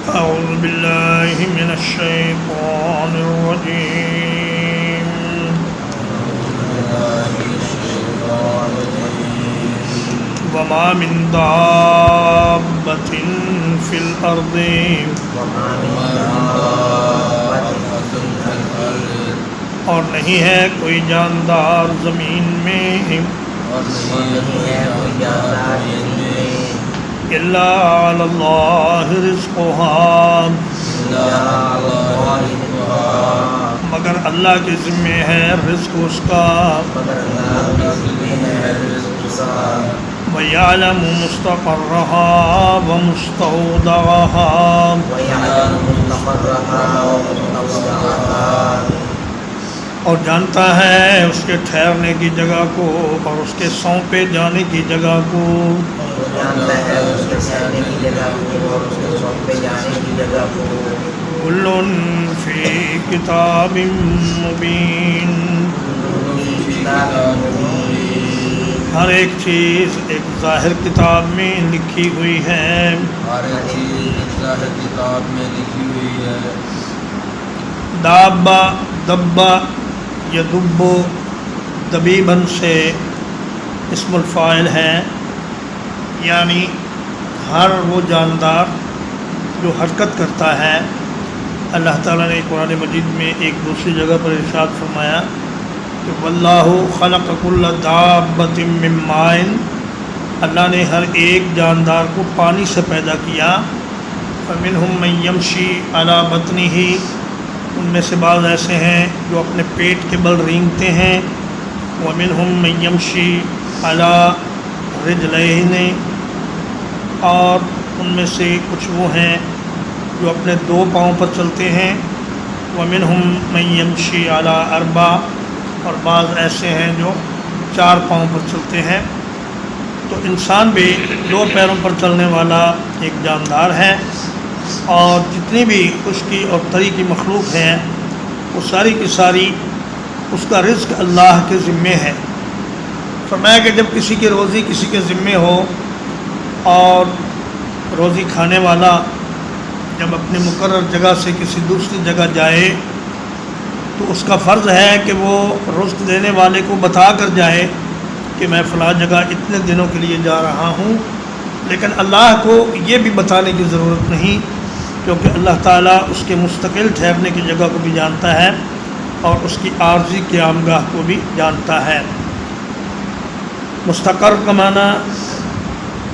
أعوذ بالله من الشيطان الرجيم وما من دابة في الأرض اور نہیں ہے کوئی جاندار زمین میں إلا على الله رزقها مگر اللہ کے ذمہ ہے رزق اس کا وَيَعْلَمُ مُسْتَقَرَّهَا وَمُسْتَوْدَعَهَا اور جانتا ہے اس کے ٹھہرنے کی جگہ کو اور اس کے سونپے جانے کی جگہ کو كل في كتاب مبين ہر ایک چیز ایک ظاہر کتاب میں لکھی ہوئی ہے دابہ دبہ یدب دبیبن سے اسم الفاعل ہے، یعنی ہر وہ جاندار جو حرکت کرتا ہے۔ اللہ تعالیٰ نے قرآن مجید میں ایک دوسری جگہ پر ارشاد فرمایا کہ واللہ خلق کل دابۃ من ماء، اللہ نے ہر ایک جاندار کو پانی سے پیدا کیا۔ فمنہم من یمشی علی بطنہ، ان میں سے بعض ایسے ہیں جو اپنے پیٹ کے بل رینگتے ہیں۔ ومنہم من یمشی علی رجلین، اور ان میں سے کچھ وہ ہیں جو اپنے دو پاؤں پر چلتے ہیں۔ ومنہم من یمشی علی اربع، اور بعض ایسے ہیں جو 4 پاؤں پر چلتے ہیں۔ تو انسان بھی 2 پیروں پر چلنے والا ایک جاندار ہے، اور جتنی بھی خشکی اور تری کی مخلوق ہیں وہ ساری کی ساری اس کا رزق اللہ کے ذمے ہے۔ فرمایا کہ جب کسی کی روزی کسی کے ذمے ہو اور روزی کھانے والا جب اپنی مقرر جگہ سے کسی دوسری جگہ جائے تو اس کا فرض ہے کہ وہ رزق دینے والے کو بتا کر جائے کہ میں فلاں جگہ اتنے دنوں کے لیے جا رہا ہوں، لیکن اللہ کو یہ بھی بتانے کی ضرورت نہیں، کیونکہ اللہ تعالیٰ اس کے مستقل ٹھہرنے کی جگہ کو بھی جانتا ہے اور اس کی عارضی قیامگاہ کو بھی جانتا ہے۔ مستقر کا معنی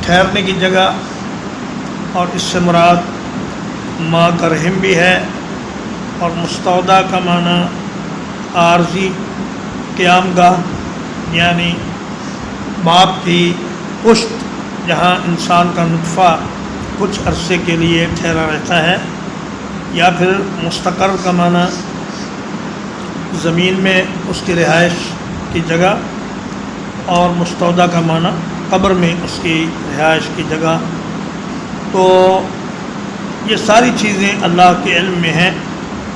ٹھہرنے کی جگہ، اور اس سے مراد ماں کا رحم بھی ہے، اور مستودع کا معنی عارضی قیامگاہ، یعنی باپ کی پشت جہاں انسان کا نطفہ کچھ عرصے کے لیے ٹھہرا رہتا ہے، یا پھر مستقر کا معنی زمین میں اس کی رہائش کی جگہ، اور مستودع کا معنی قبر میں اس کی رہائش کی جگہ۔ تو یہ ساری چیزیں اللہ کے علم میں ہیں،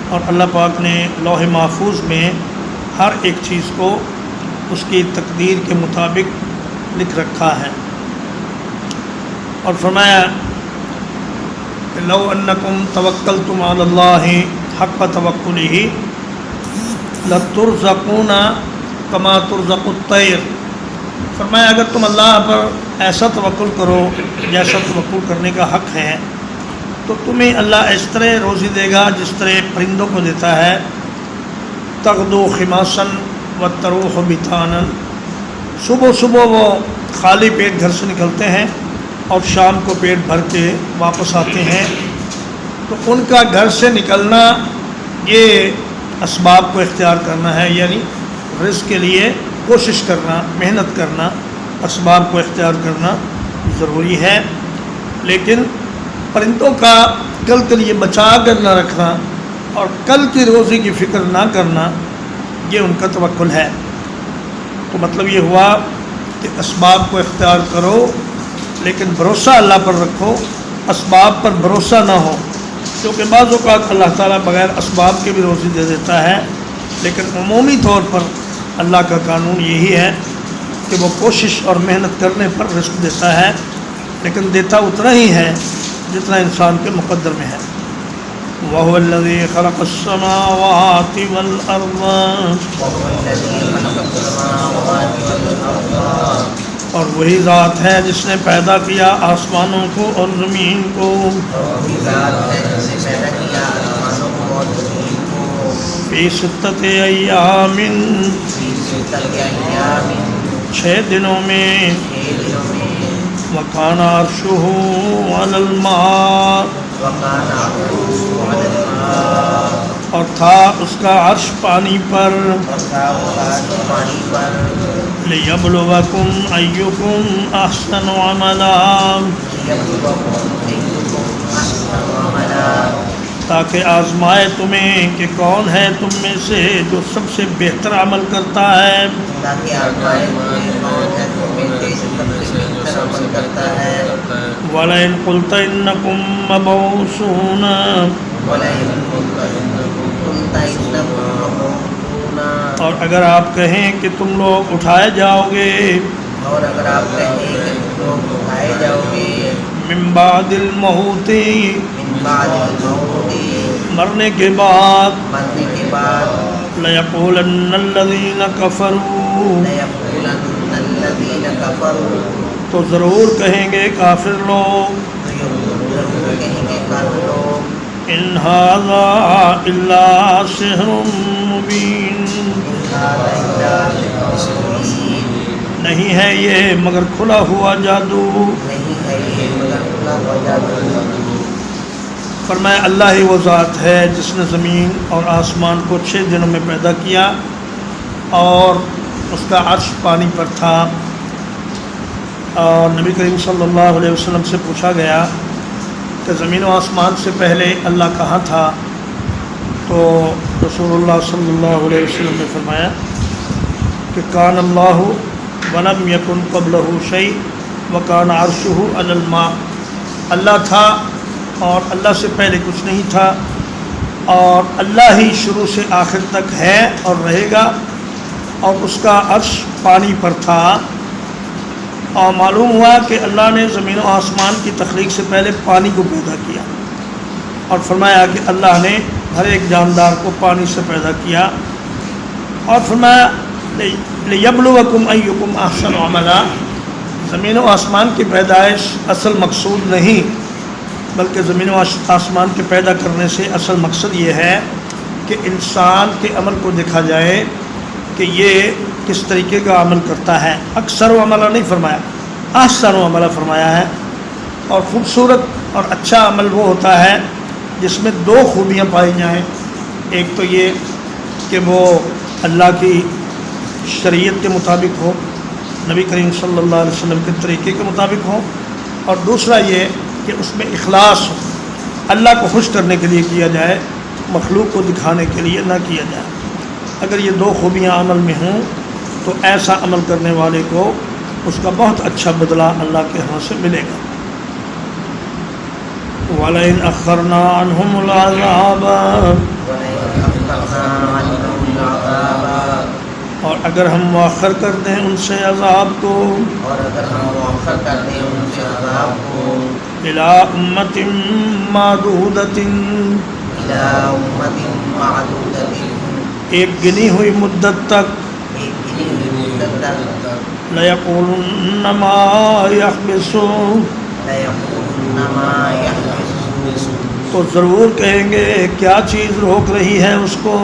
اور اللہ پاک نے لوح محفوظ میں ہر ایک چیز کو اس کی تقدیر کے مطابق لکھ رکھا ہے۔ اور فرمایا کہ لو انکم توکلتم علی اللہ حق توکلہ لترزقون کما ترزق الطیر، فرمایا اگر تم اللہ پر ایسا توکل کرو جیسا توکل کرنے کا حق ہے تو تمہیں اللہ اس طرح روزی دے گا جس طرح پرندوں کو دیتا ہے۔ تغدو خماسا وتروح بطانا، صبح صبح وہ خالی پیٹ گھر سے نکلتے ہیں اور شام کو پیٹ بھر کے واپس آتے ہیں۔ تو ان کا گھر سے نکلنا یہ اسباب کو اختیار کرنا ہے، یعنی رزق کے لیے کوشش کرنا، محنت کرنا، اسباب کو اختیار کرنا ضروری ہے۔ لیکن پرندوں کا کل کے لیے بچا کر نہ رکھنا اور کل کی روزی کی فکر نہ کرنا، یہ ان کا توکل ہے۔ تو مطلب یہ ہوا کہ اسباب کو اختیار کرو لیکن بھروسہ اللہ پر رکھو، اسباب پر بھروسہ نہ ہو، کیونکہ بعض اوقات اللہ تعالیٰ بغیر اسباب کے بھی روزی دے دیتا ہے، لیکن عمومی طور پر اللہ کا قانون یہی ہے کہ وہ کوشش اور محنت کرنے پر رزق دیتا ہے، لیکن دیتا اتنا ہی ہے جتنا انسان کے مقدر میں ہے. وَهُوَ الَّذِي خَلَقَ السَّمَاوَاتِ وَالْأَرْضَ، اور وہی ذات ہے جس نے پیدا کیا آسمانوں کو اور زمین کو. فِي سِتَّةِ أَيَّامٍ، 6 دنوں میں. وَكَانَ عَرْشُهُ عَلَى الْمَاءِ، اور تھا اس کا عرش پانی پر. لِيَبْلُوَكُمْ أَيُّكُمْ أَحْسَنُ عَمَلًا، تاکہ آزمائے تمہیں کہ کون ہے تم میں سے جو سب سے بہتر عمل کرتا ہے. وَلَئِنْ قُلْتَ إِنَّكُمْ مَبْعُوثُونَ، اور اگر آپ کہیں کہ تم لوگ اٹھائے جاؤ گے. من بعد الموت، مرنے کے بعد. لَيَقُولَنَّ الَّذِينَ كَفَرُوا، تو ضرور کہیں گے کافر لوگ. إِنْ هَذَا إِلَّا سِحْرٌ مُبِينٌ، نہیں ہے یہ مگر کھلا ہوا جادو. فرمایا اللہ ہی وہ ذات ہے جس نے زمین اور آسمان کو 6 دنوں میں پیدا کیا، اور اس کا عرش پانی پر تھا. اور نبی کریم صلی اللہ علیہ وسلم سے پوچھا گیا کہ زمین و آسمان سے پہلے اللہ کہاں تھا؟ تو رسول اللہ صلی اللہ علیہ وسلم نے فرمایا کہ کان اللہ ولم یکن قبلہ شیء وکان عرشہ علی الماء، اللہ تھا اور اللہ سے پہلے کچھ نہیں تھا، اور اللہ ہی شروع سے آخر تک ہے اور رہے گا، اور اس کا عرش پانی پر تھا. اور معلوم ہوا کہ اللہ نے زمین و آسمان کی تخلیق سے پہلے پانی کو پیدا کیا، اور فرمایا کہ اللہ نے ہر ایک جاندار کو پانی سے پیدا کیا، اور فرمایا لِيَبْلُوَكُمْ أَيُّكُمْ أَحْسَنُ عَمَلًا. زمین و آسمان کی پیدائش اصل مقصود نہیں، بلکہ زمین و آسمان کے پیدا کرنے سے اصل مقصد یہ ہے کہ انسان کے عمل کو دیکھا جائے کہ یہ کس طریقے کا عمل کرتا ہے. اکثر و عملہ نہیں فرمایا، احسن و عملہ فرمایا ہے. اور خوبصورت اور اچھا عمل وہ ہوتا ہے جس میں 2 خوبیاں پائی جائیں. ایک تو یہ کہ وہ اللہ کی شریعت کے مطابق ہو، نبی کریم صلی اللہ علیہ وسلم کے طریقے کے مطابق ہو، اور دوسرا یہ کہ اس میں اخلاص ہو، اللہ کو خوش کرنے کے لیے کیا جائے، مخلوق کو دکھانے کے لیے نہ کیا جائے. اگر یہ 2 خوبیاں عمل میں ہوں تو ایسا عمل کرنے والے کو اس کا بہت اچھا بدلہ اللہ کے ہاں سے ملے گا. وَلَئِنْ أَخَّرْنَا عَنْهُمُ الْعَذَابَ، اور اگر ہم مؤخر کر دیں ان سے عذاب کو. إِلَىٰ أُمَّةٍ مَّعْدُودَةٍ، ایک گنی ہوئی مدت تک. لَيَقُولُنَّ مَا يَحْبِسُ، تو ضرور کہیں گے کیا چیز روک رہی ہے اس کو.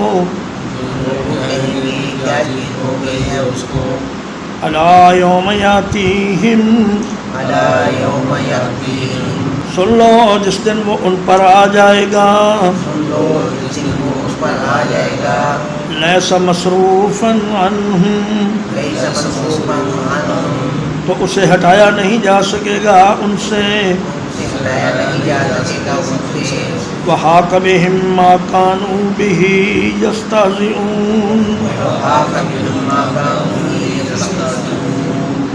أَلَا يَوْمَ يَأْتِيهِمْ، سن لو جس دن وہ ان پر آ جائے گا. لَيْسَ مَصْرُوفًا عَنْهُمْ، تو اسے ہٹایا نہیں جا سکے گا ان سے. وَحَاقَ بِهِمْ مَا كَانُوا بِهِ يَسْتَهْزِئُونَ،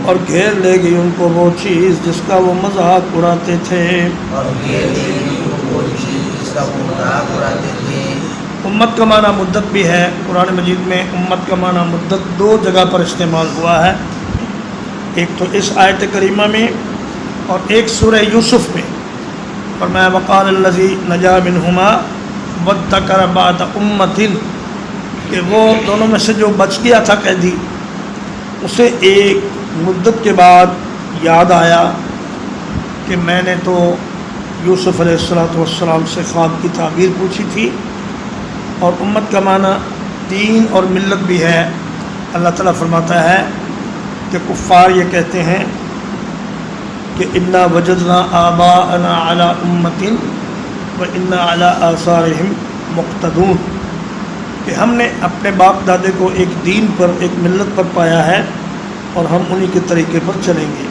اور گھیر لے گی ان کو وہ چیز جس کا وہ مذاق اڑاتے تھے. امت کا معنی مدت بھی ہے. قرآن مجید میں امت کا معنی مدت 2 جگہ پر استعمال ہوا ہے، ایک تو اس آیت کریمہ میں اور ایک سورہ یوسف میں. فرمایا وقال الذی نجا منہما وادکر بعد امۃ، کہ وہ دونوں میں سے جو بچ گیا تھا قیدی، اسے ایک مدت کے بعد یاد آیا کہ میں نے تو یوسف علیہ السلام سے خواب کی تعبیر پوچھی تھی، اور امت کا معنی دین اور ملت بھی ہے۔ اللہ تعالیٰ فرماتا ہے کہ کفار یہ کہتے ہیں کہ انا وجدنا آباءنا علی امۃ وانا علی آثارہم مقتدون، کہ ہم نے اپنے باپ دادے کو ایک دین پر، ایک ملت پر پایا ہے اور ہم انہی کے طریقے پر چلیں گے۔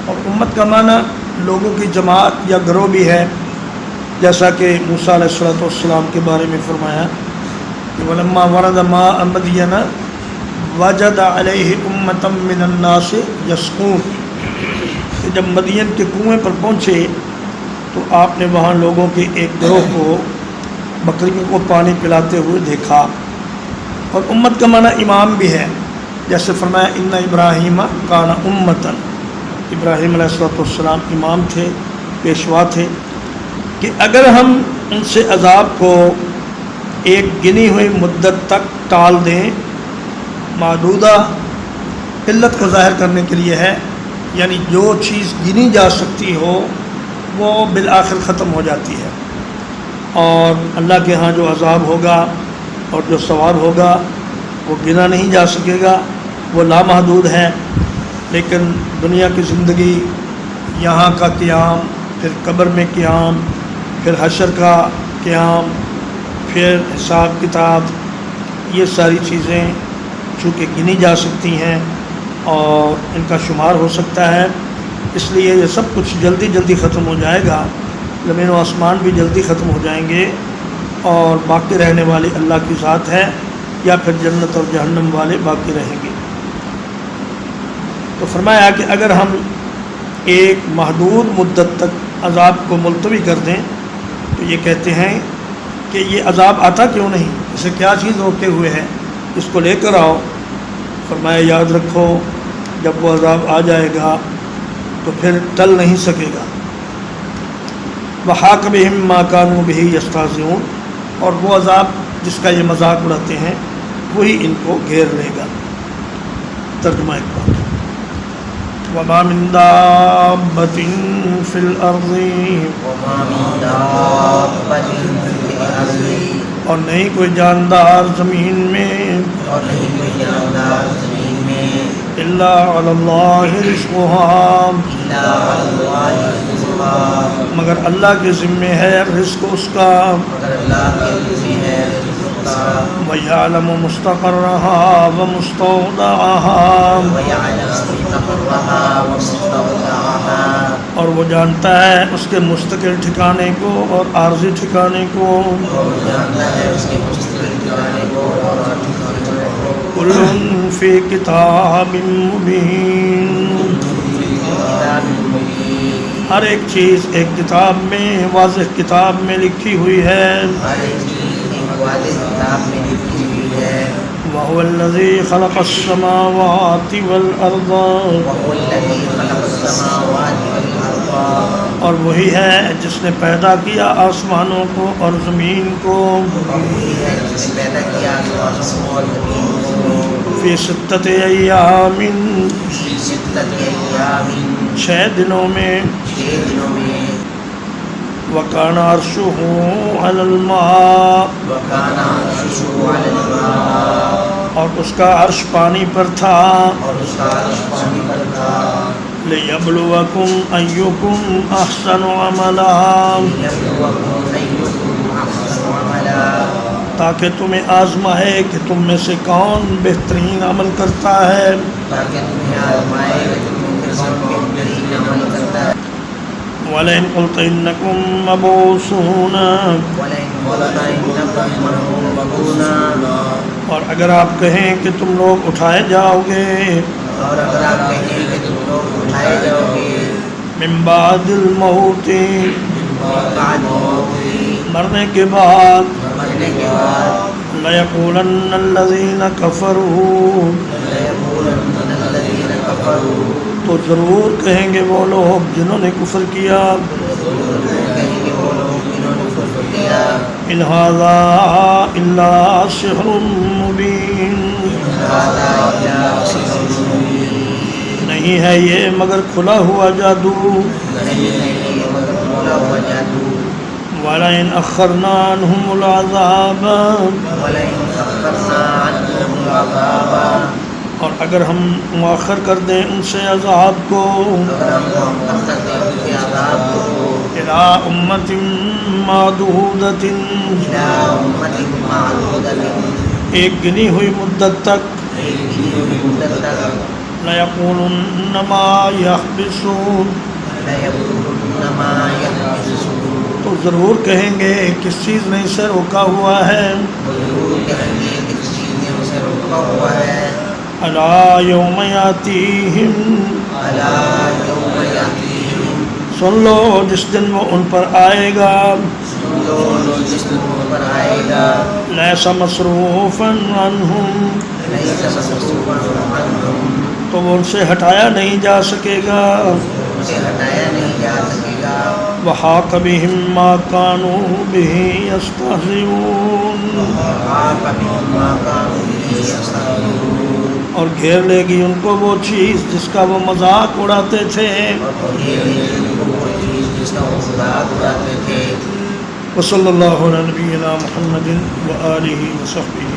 اور امت کا معنی لوگوں کی جماعت یا گروہ بھی ہے، جیسا کہ موسیٰ علیہ السلام کے بارے میں فرمایا کہ وَلَمَّا وَرَدَ مَاءَ مَدْيَنَ وَجَدَ عَلَيْهِ أُمَّةً مِّنَ النَّاسِ يَسْقُونَ، کہ جب مدین کے کنویں پر پہنچے تو آپ نے وہاں لوگوں کے ایک گروہ کو، بکریوں کو پانی پلاتے ہوئے دیکھا۔ اور امت کا معنی امام بھی ہے، جیسے فرمایا ان ابراہیم کان امتاً، ابراہیم علیہ السلام امام تھے، پیشوا تھے، کہ اگر ہم ان سے عذاب کو ایک گنی ہوئی مدت تک ٹال دیں، معدودہ قلت کو ظاہر کرنے کے لیے ہے، یعنی جو چیز گنی جا سکتی ہو وہ بالآخر ختم ہو جاتی ہے، اور اللہ کے ہاں جو عذاب ہوگا اور جو ثواب ہوگا وہ گنا نہیں جا سکے گا، وہ لامحدود ہے۔ لیکن دنیا کی زندگی، یہاں کا قیام، پھر قبر میں قیام، پھر حشر کا قیام، پھر حساب کتاب، یہ ساری چیزیں چونکہ گنی جا سکتی ہیں اور ان کا شمار ہو سکتا ہے، اس لیے یہ سب کچھ جلدی جلدی ختم ہو جائے گا۔ زمین و آسمان بھی جلدی ختم ہو جائیں گے، اور باقی رہنے والی اللہ کی ذات ہے، یا پھر جنت اور جہنم والے باقی رہیں گے۔ تو فرمایا کہ اگر ہم ایک محدود مدت تک عذاب کو ملتوی کر دیں تو یہ کہتے ہیں کہ یہ عذاب آتا کیوں نہیں، اسے کیا چیز روکے ہوئے ہے، اس کو لے کر آؤ۔ فرمایا یاد رکھو جب وہ عذاب آ جائے گا تو پھر ٹل نہیں سکے گا۔ وحاق بہم ما کانوا بہ یستہزئون، اور وہ عذاب جس کا یہ مذاق اڑاتے ہیں وہی ان کو گھیر لے گا۔ ترجمہ ایک بار، وما من دابۃ فی الارض، اور نہیں کوئی جاندار زمین میں، الا علی اللہ رزقھا، مگر اللہ کے ذمے ہے رزق اس کا، وَيَعْلَمُ مُسْتَقَرَّهَا وَمُسْتَوْدَعَهَا، اور وہ جانتا ہے اس کے مستقل ٹھکانے کو اور عارضی ٹھکانے کو۔ كُلٌّ فِي كِتَابٍ مُبِينٍ، ہر ایک چیز ایک کتاب میں، واضح کتاب میں لکھی ہوئی ہے۔ وَهُوَ الَّذِي خَلَقَ السَّمَاوَاتِ وَالْأَرْضَ، اور وہی ہے جس نے پیدا کیا آسمانوں کو اور زمین کو، فی ستۃ ایام، 6 دنوں میں، وَكَانَ عَرْشُهُ عَلَى الْمَاءِ، اور اس کا عرش پانی پر تھا، لِيَبْلُوَكُمْ أَيُّكُمْ أَحْسَنُ عَمَلًا، تاکہ تمہیں آزمائے کہ تم میں سے کون بہترین عمل کرتا ہے۔ وَلَئِنْ قُلْتَ إِنَّكُمْ مَبْعُوثُونَ، اور اگر آپ کہیں کہ تم لوگ اٹھائے جاؤ گے، من بعد الموت، مرنے کے بعد، لَيَقُولَنَّ الَّذِينَ كَفَرُوا، تو ضرور کہیں گے وہ لوگ جنہوں نے کفر کیا، إن هذا إلا سحر مبين نہیں ہے یہ مگر کھلا ہوا جادو وَلَئِنْ أَخَّرْنَا عَنْهُمُ الْعَذَابَ اور اگر ہم مؤخر کر دیں ان سے عذاب کو إِلَىٰ أُمَّةٍ مَّعْدُودَةٍ ایک گنی ہوئی مدت تک لَيَقُولُنَّ مَا يَحْبِسُ تو ضرور کہیں گے کس چیز نے اسے روکا ہوا ہے أَلَا يَوْمَ يَأْتِيهِمْ سن لو جس دن وہ ان پر آئے گا لَيْسَ مَصْرُوفًا عَنْهُمْ تو وہ ان سے ہٹایا نہیں جا سکے گا وَحَاقَ بِهِمْ مَا كَانُوا بِهِ يَسْتَهْزِئُونَ اور گھیر لے گی ان کو وہ چیز جس کا وہ مذاق اڑاتے تھے وصلی اللہ علی نبینا محمد وآلہ وصحبہ